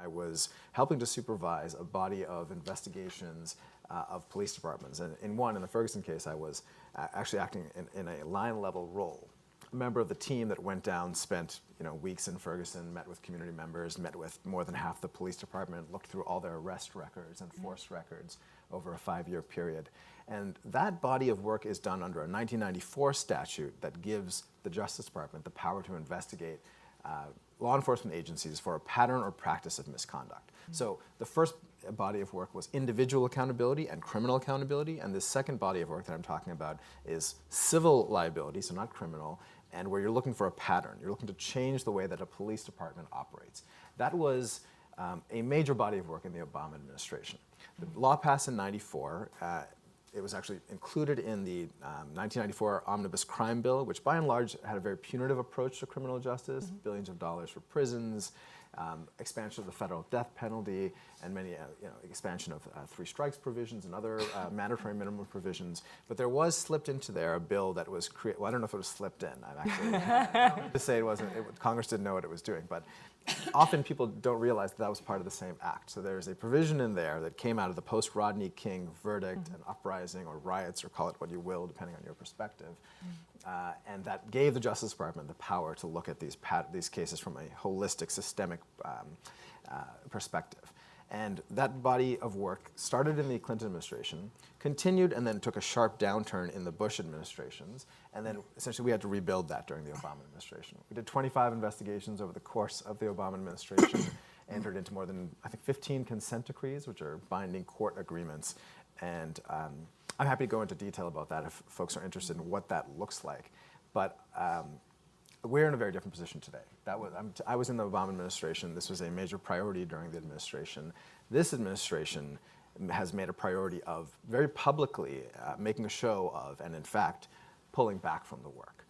I was helping to supervise a body of investigations of police departments. And in the Ferguson case, I was actually acting in a line-level role. A member of the team that went down, spent weeks in Ferguson, met with community members, met with more than half the police department, looked through all their arrest records and force records over a 5-year period. And that body of work is done under a 1994 statute that gives the Justice Department the power to investigate law enforcement agencies for a pattern or practice of misconduct. So the first body of work was individual accountability and criminal accountability, and the second body of work that I'm talking about is civil liability, so not criminal, and where you're looking for a pattern. You're looking to change the way that a police department operates. That was a major body of work in the Obama administration. The law passed in '94. It was actually included in the 1994 Omnibus Crime Bill, which by and large had a very punitive approach to criminal justice, billions of dollars for prisons, expansion of the federal death penalty, and many, expansion of 3 strikes provisions and other mandatory minimum provisions. But there was slipped into there a bill that was created. Well, I don't know if it was slipped in. I'm actually to say it wasn't. Congress didn't know what it was doing, but often people don't realize that was part of the same act. So there's a provision in there that came out of the post-Rodney King verdict and uprising or riots, or call it what you will, depending on your perspective. And that gave the Justice Department the power to look at these cases from a holistic, systemic perspective. And that body of work started in the Clinton administration, continued, and then took a sharp downturn in the Bush administrations. And then essentially we had to rebuild that during the Obama administration. We did 25 investigations over the course of the Obama administration, entered into more than, I think, 15 consent decrees, which are binding court agreements. And I'm happy to go into detail about that if folks are interested in what that looks like. But we're in a very different position today. I was in the Obama administration. This was a major priority during the administration. This administration has made a priority of very publicly making a show of, and in fact, pulling back from the work.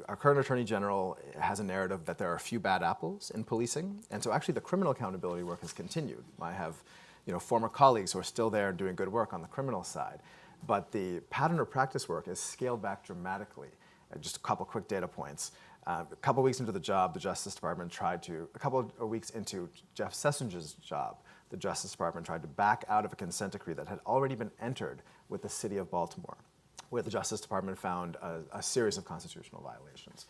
Our current Attorney General has a narrative that there are a few bad apples in policing, and so actually the criminal accountability work has continued. I have former colleagues who are still there doing good work on the criminal side, but the pattern or practice work is scaled back dramatically. Just a couple quick data points. A couple weeks into the job, the Justice Department a couple of weeks into Jeff Sessions' job, the Justice Department tried to back out of a consent decree that had already been entered with the city of Baltimore, where the Justice Department found a series of constitutional violations.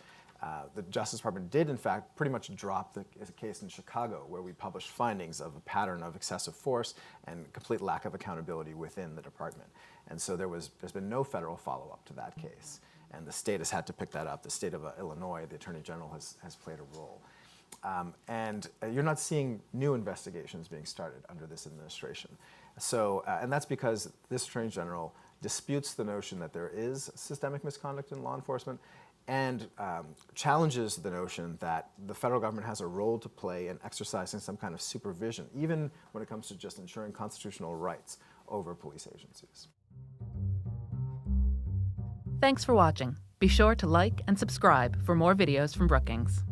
The Justice Department did, in fact, pretty much drop the case in Chicago, where we published findings of a pattern of excessive force and complete lack of accountability within the department. And so there's been no federal follow-up to that case. And the state has had to pick that up. The state of Illinois, the Attorney General has played a role. And you're not seeing new investigations being started under this administration. So, and that's because this Attorney General disputes the notion that there is systemic misconduct in law enforcement and challenges the notion that the federal government has a role to play in exercising some kind of supervision, even when it comes to just ensuring constitutional rights over police agencies. Thanks for watching. Be sure to like and subscribe for more videos from Brookings.